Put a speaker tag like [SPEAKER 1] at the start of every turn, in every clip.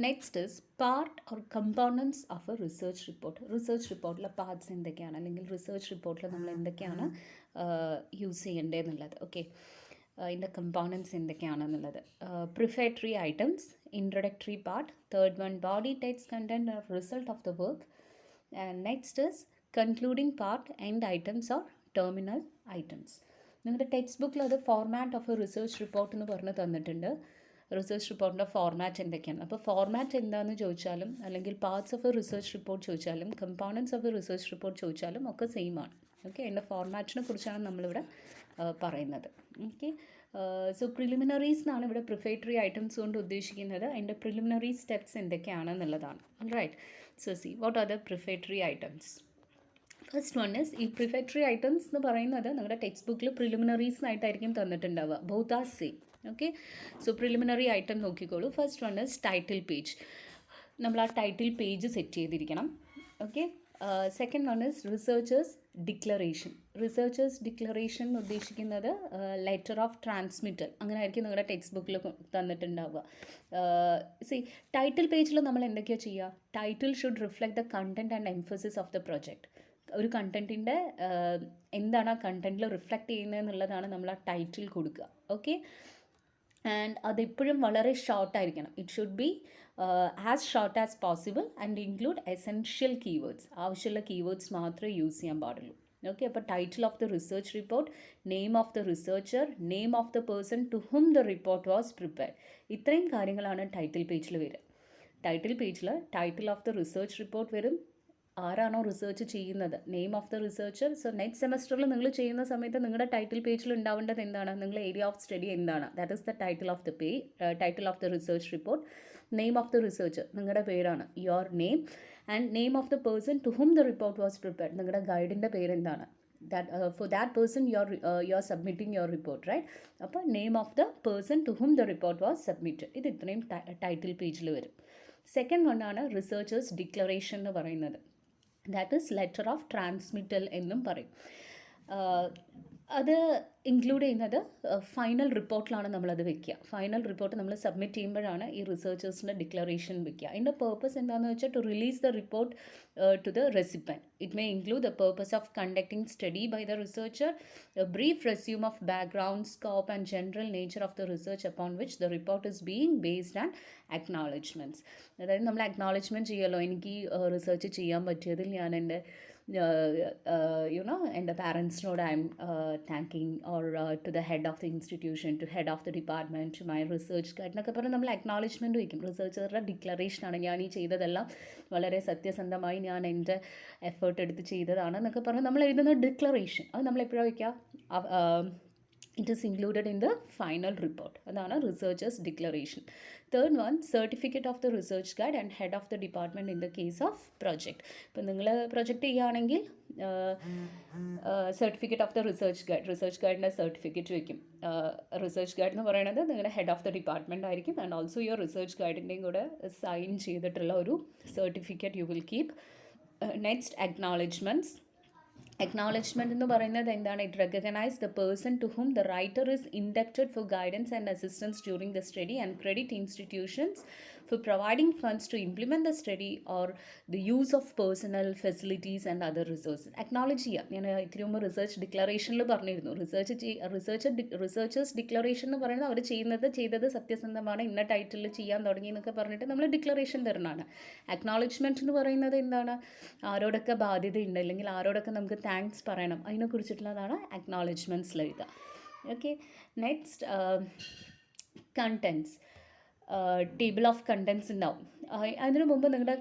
[SPEAKER 1] Next is part or components of a research report. Research റിപ്പോർട്ടിലെ parts എന്തൊക്കെയാണ്, അല്ലെങ്കിൽ research റിപ്പോർട്ടിൽ നമ്മൾ എന്തൊക്കെയാണ് യൂസ് ചെയ്യേണ്ടതെന്നുള്ളത്. ഓക്കെ, ഇതിൻ്റെ കമ്പോണൻസ് എന്തൊക്കെയാണെന്നുള്ളത്. Prefatory items, introductory part. Third one, body text content or result of the work. And next is concluding part, end items or terminal items. നിങ്ങളുടെ ടെക്സ്റ്റ് ബുക്കിൽ അത് format of a research report എന്ന് പറഞ്ഞ് തന്നിട്ടുണ്ട്. Research റിപ്പോർട്ടിൻ്റെ format എന്തൊക്കെയാണ്. അപ്പോൾ format എന്താണെന്ന് ചോദിച്ചാലും, അല്ലെങ്കിൽ parts of a research report ചോദിച്ചാലും, components of a research report ചോദിച്ചാലും ഒക്കെ സെയിം ആണ്. ഓക്കെ, അതിൻ്റെ ഫോർമാറ്റിനെ കുറിച്ചാണ് നമ്മളിവിടെ പറയുന്നത്. ഓക്കെ, സോ പ്രിലിമിനറീസ് എന്നാണ് ഇവിടെ പ്രിഫേറ്ററി ഐറ്റംസ് കൊണ്ട് ഉദ്ദേശിക്കുന്നത്. അതിൻ്റെ പ്രിലിമിനറി സ്റ്റെപ്സ് എന്തൊക്കെയാണെന്നുള്ളതാണ്. Right, so see what are the prefatory items. First one is, ഈ പ്രിഫേറ്ററി ഐറ്റംസ് എന്ന് പറയുന്നത് നിങ്ങളുടെ ടെക്സ്റ്റ് ബുക്കിൽ പ്രിലിമിനറീസ് ആയിട്ടായിരിക്കും തന്നിട്ടുണ്ടാവുക. Both are same. Okay, so preliminary item നോക്കിക്കോളൂ. First one is title page. നമ്മൾ ആ ടൈറ്റിൽ പേജ് സെറ്റ് ചെയ്തിരിക്കണം. Okay, second one is researcher's declaration. Researcher's declaration എന്ന് ഉദ്ദേശിക്കുന്നത് ലെറ്റർ ഓഫ് ട്രാൻസ്മിറ്റൽ, അങ്ങനെ ആയിരിക്കും നിങ്ങളുടെ ടെക്സ്റ്റ് ബുക്കിൽ തന്നിട്ടുണ്ടാവുക. സി, ടൈറ്റിൽ പേജിൽ നമ്മൾ എന്തൊക്കെയാണ് ചെയ്യുക? Title should reflect the content and emphasis of the project. ഒരു കണ്ടൻറ്റിൻ്റെ എന്താണ് ആ കണ്ടൻറ്റിൽ റിഫ്ലക്റ്റ് ചെയ്യുന്നത് എന്നുള്ളതാണ് നമ്മൾ ആ ടൈറ്റിൽ കൊടുക്കുക. ഓക്കെ, ആൻഡ് അതെപ്പോഴും വളരെ ഷോർട്ടായിരിക്കണം. It should be as short as possible and include essential keywords. ആവശ്യമുള്ള കീവേഡ്സ് മാത്രമേ യൂസ് ചെയ്യാൻ പാടുള്ളൂ. ഓക്കെ, അപ്പോൾ title of the research report, name of the researcher, name of the person to whom the report was prepared. ഇത്രയും കാര്യങ്ങളാണ് title പേജിൽ വരിക. Title പേജിൽ title of the research report വരും, ആരാണോ റിസർച്ച് ചെയ്യുന്നത്, name of the researcher. So next സെമസ്റ്ററിൽ നിങ്ങൾ ചെയ്യുന്ന സമയത്ത് നിങ്ങളുടെ ടൈറ്റിൽ പേജിൽ ഉണ്ടാവേണ്ടത് എന്താണ്? നിങ്ങളുടെ ഏരിയ ഓഫ് സ്റ്റഡി എന്താണ്? That is the title of the title of the research report. Name of the researcher, നിങ്ങളുടെ പേരാണ്, your name. And name of the person to whom the report was prepared, നിങ്ങളുടെ ഗൈഡിൻ്റെ പേരെന്താണ്. For that person you're submitting your report, right? അപ്പോൾ name of the person to whom the report was submitted. ഇത് ഇത്രയും title പേജിൽ വരും. Second വണ്ണാണ് researchers declaration എന്ന് പറയുന്നത്. ദാറ്റ് ഈസ് ലെറ്റർ ഓഫ് ട്രാൻസ്മിറ്റൽ എന്നും പറയും. അത് ഇൻക്ലൂഡ് ചെയ്യുന്നത് ഫൈനൽ റിപ്പോർട്ടിലാണ് നമ്മളത് വെക്കുക. ഫൈനൽ റിപ്പോർട്ട് നമ്മൾ സബ്മിറ്റ് ചെയ്യുമ്പോഴാണ് ഈ റിസർച്ചേഴ്സിൻ്റെ ഡിക്ലറേഷൻ വെക്കുക. അതിൻ്റെ പേർപ്പസ് എന്താണെന്ന് വെച്ചാൽ to release the report to the recipient. It may include the purpose of conducting study by the researcher, a brief resume of background, scope and general nature of the research upon which the report is being based and acknowledgements. അതായത് നമ്മൾ acknowledgement ചെയ്യുമല്ലോ, എനിക്ക് research ചെയ്യാൻ പറ്റിയതിൽ ഞാൻ എൻ്റെ എൻ്റെ പാരൻസിനോട് I'm thanking, or to the head of the institution, to head of the department, to my research guide എന്നൊക്കെ പറഞ്ഞ് നമ്മൾ അക്നോളജ്മെൻറ്റ് വയ്ക്കും. റിസർച്ചറുടെ ഡിക്ലറേഷനാണ്, ഞാൻ ഈ ചെയ്തതെല്ലാം വളരെ സത്യസന്ധമായി ഞാൻ എൻ്റെ എഫേർട്ട് എടുത്ത് ചെയ്തതാണ് എന്നൊക്കെ പറഞ്ഞ് നമ്മൾ എഴുതുന്ന ഡിക്ലറേഷൻ. അത് നമ്മൾ എപ്പോഴാണ് വയ്ക്കുക? It is included in the final report. അതാണ് researcher's declaration. Third one, certificate of the research guide and head of the department in the case of project. ഇപ്പം നിങ്ങൾ പ്രൊജക്റ്റ് ചെയ്യുകയാണെങ്കിൽ സർട്ടിഫിക്കറ്റ് ഓഫ് ദ റിസർച്ച് ഗൈഡിൻ്റെ certificate വയ്ക്കും. Research guide എന്ന് പറയുന്നത് നിങ്ങളുടെ head of the department ആയിരിക്കും. And also your research ഗൈഡിൻ്റെയും കൂടെ സൈൻ ചെയ്തിട്ടുള്ള ഒരു certificate you will keep. Next, acknowledgements. Acknowledgement എന്ന് പറയുന്നത് എന്താണ്? It recognise the person to whom the writer is inducted for guidance and assistance during the study and credit institutions for providing funds to implement the study or the use of personnel facilities and other resources. Acknowledge ചെയ്യുക. ഞാൻ ഇത്തിരി മുമ്പ് research ഡിക്ലറേഷനിൽ പറഞ്ഞിരുന്നു, researchers declaration എന്ന് പറയുന്നത് അവർ ചെയ്തത് സത്യസന്ധമാണ്, ഇന്ന title ചെയ്യാൻ തുടങ്ങി എന്നൊക്കെ പറഞ്ഞിട്ട് നമ്മൾ ഡിക്ലറേഷൻ തരണമാണ്. അക്നോളജ്മെൻറ്റ് എന്ന് പറയുന്നത് എന്താണ്? ആരോടൊക്കെ ബാധ്യതയുണ്ട്, അല്ലെങ്കിൽ ആരോടൊക്കെ നമുക്ക് താങ്ക്സ് പറയണം, അതിനെക്കുറിച്ചിട്ടുള്ളതാണ് അക്നോളജ്മെൻറ്റ്സിൽ എഴുതുക. Okay, next, contents. Table of contents ഉണ്ടാവും. അതിനു മുമ്പ് നിങ്ങളുടെ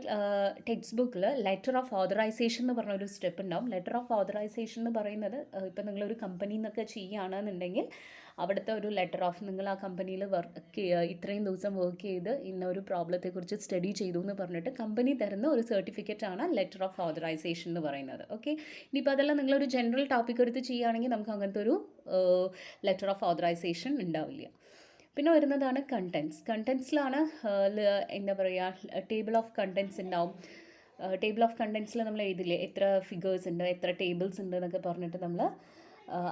[SPEAKER 1] ടെക്സ്റ്റ് ബുക്കിൽ ലെറ്റർ ഓഫ് ഓതറൈസേഷൻ എന്ന് പറഞ്ഞൊരു സ്റ്റെപ്പ് ഉണ്ടാവും. ലെറ്റർ ഓഫ് ഓതറൈസേഷൻ എന്ന് പറയുന്നത്, ഇപ്പം നിങ്ങളൊരു കമ്പനിയിൽ നിന്നൊക്കെ ചെയ്യുകയാണെന്നുണ്ടെങ്കിൽ അവിടുത്തെ ഒരു ലെറ്റർ ഓഫ്, നിങ്ങൾ ആ കമ്പനിയിൽ ഇത്രയും ദിവസം വർക്ക് ചെയ്ത് ഇന്നൊരു പ്രോബ്ലത്തെക്കുറിച്ച് സ്റ്റഡി ചെയ്തു എന്ന് പറഞ്ഞിട്ട് കമ്പനി തരുന്ന ഒരു സർട്ടിഫിക്കറ്റാണ് ലെറ്റർ ഓഫ് ഓതറൈസേഷൻ എന്ന് പറയുന്നത്. ഓക്കെ, ഇനിയിപ്പോൾ അതെല്ലാം നിങ്ങളൊരു ജനറൽ ടോപ്പിക് എടുത്ത് ചെയ്യുകയാണെങ്കിൽ നമുക്ക് അങ്ങനത്തെ ഒരു ലെറ്റർ ഓഫ് ഓതറൈസേഷൻ ഉണ്ടാവില്ല. പിന്നെ വരുന്നതാണ് കണ്ടൻസ്. കണ്ടൻസിലാണ് എന്താ പറയുക, ടേബിൾ ഓഫ് കണ്ടൻസ് ഉണ്ടാവും. ടേബിൾ ഓഫ് കണ്ടൻസിൽ നമ്മൾ എഴുതില്ലേ, എത്ര ഫിഗേഴ്സ് ഉണ്ട്, എത്ര ടേബിൾസ് ഉണ്ട് എന്നൊക്കെ പറഞ്ഞിട്ട് നമ്മൾ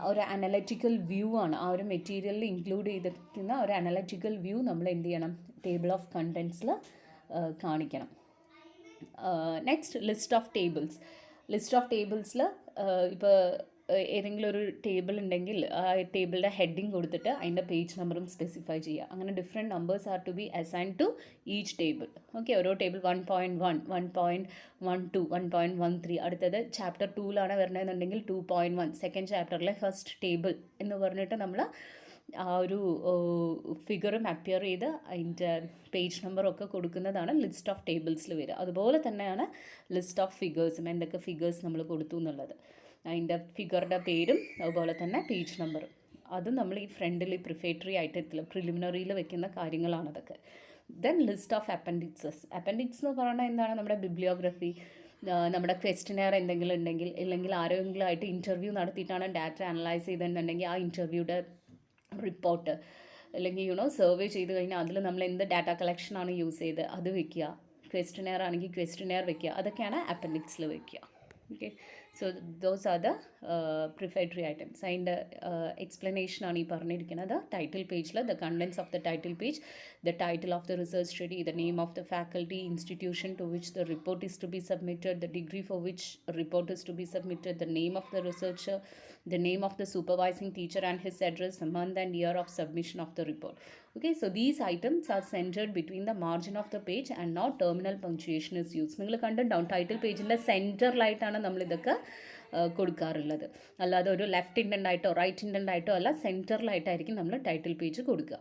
[SPEAKER 1] ഒരു അനലറ്റിക്കൽ വ്യൂ ആണ് ആ ഒരു മെറ്റീരിയലിൽ ഇൻക്ലൂഡ് ചെയ്തിരിക്കുന്ന ഒരു അനലറ്റിക്കൽ വ്യൂ നമ്മൾ എന്ത് ചെയ്യണം? ടേബിൾ ഓഫ് കണ്ടൻസിൽ കാണിക്കണം. Next list of tables. List of ടേബിൾസിൽ ഇപ്പോൾ ഏതെങ്കിലും ഒരു ടേബിൾ ഉണ്ടെങ്കിൽ ആ ടേബിളിൻ്റെ ഹെഡിങ് കൊടുത്തിട്ട് അതിൻ്റെ പേജ് നമ്പറും സ്പെസിഫൈ ചെയ്യുക. അങ്ങനെ different numbers are to be assign to each table. Okay, ഓരോ ടേബിൾ 1.1, 1.12, 1.13, അടുത്തത് ചാപ്റ്റർ 2ലാണ് വരണമെന്നുണ്ടെങ്കിൽ 2.1, സെക്കൻഡ് ചാപ്റ്ററിലെ ഫസ്റ്റ് ടേബിൾ എന്ന് പറഞ്ഞിട്ട് നമ്മൾ ആ ഒരു ഫിഗറും അപ്പിയർ ചെയ്ത് അതിൻ്റെ പേജ് നമ്പറൊക്കെ കൊടുക്കുന്നതാണ് ലിസ്റ്റ് ഓഫ് ടേബിൾസിൽ വരിക. അതുപോലെ തന്നെയാണ് ലിസ്റ്റ് ഓഫ് ഫിഗേഴ്സും, എന്തൊക്കെ ഫിഗേഴ്സ് നമ്മൾ കൊടുത്തു എന്നുള്ളത്, അതിൻ്റെ ഫിഗറുടെ പേരും അതുപോലെ തന്നെ പേജ് നമ്പറും. അതും നമ്മൾ ഈ ഫ്രണ്ടിൽ പ്രിഫേറ്ററി ആയിട്ട് പ്രിലിമിനറിയിൽ വെക്കുന്ന കാര്യങ്ങളാണ് അതൊക്കെ. Then list of appendices. Appendix എന്ന് പറയുന്നത് എന്താണ്? നമ്മുടെ ബിബ്ലിയോഗ്രഫി, നമ്മുടെ ക്വസ്റ്റിനെയർ എന്തെങ്കിലും ഉണ്ടെങ്കിൽ, ഇല്ലെങ്കിൽ ആരെങ്കിലും ആയിട്ട് ഇൻ്റർവ്യൂ നടത്തിയിട്ടാണ് ഡാറ്റ അനലൈസ് ചെയ്തിട്ടുണ്ടെങ്കിൽ ആ ഇൻ്റർവ്യൂയുടെ റിപ്പോർട്ട്, അല്ലെങ്കിൽ സർവേ ചെയ്ത് കഴിഞ്ഞാൽ അതിൽ നമ്മൾ എന്ത് ഡാറ്റ കളക്ഷനാണ് യൂസ് ചെയ്ത് അത് വെക്കുക. ക്വസ്റ്റിനെയർ ആണെങ്കിൽ ക്വസ്റ്റിനെയർ വെക്കുക. അതൊക്കെയാണ് അപ്പൻഡിക്സിൽ വെക്കുക. Okay, so those are the prefatory items. അതിൻ്റെ എക്സ്പ്ലനേഷനാണ് ഈ പറഞ്ഞിരിക്കുന്നത്. ടൈറ്റിൽ പേജിൽ the contents of the title page, the title of the research study, the name of the faculty, institution to which the report is to be submitted, the degree for which a report is to be submitted, the name of the researcher, the name of the supervising teacher and his address, the month and year of submission of the report. Okay, so these items are centered between the margin of the page and now terminal punctuation is used. നിങ്ങൾ കണ്ടിട്ടുണ്ടാവും title പേജിൻ്റെ സെൻറ്ററിലായിട്ടാണ് നമ്മളിതൊക്കെ കൊടുക്കാറുള്ളത്. അല്ലാതെ ഒരു left indent ആയിട്ടോ right indent ആയിട്ടോ അല്ല, സെൻറ്ററിലായിട്ടായിരിക്കും നമ്മൾ ടൈറ്റിൽ പേജ് കൊടുക്കുക.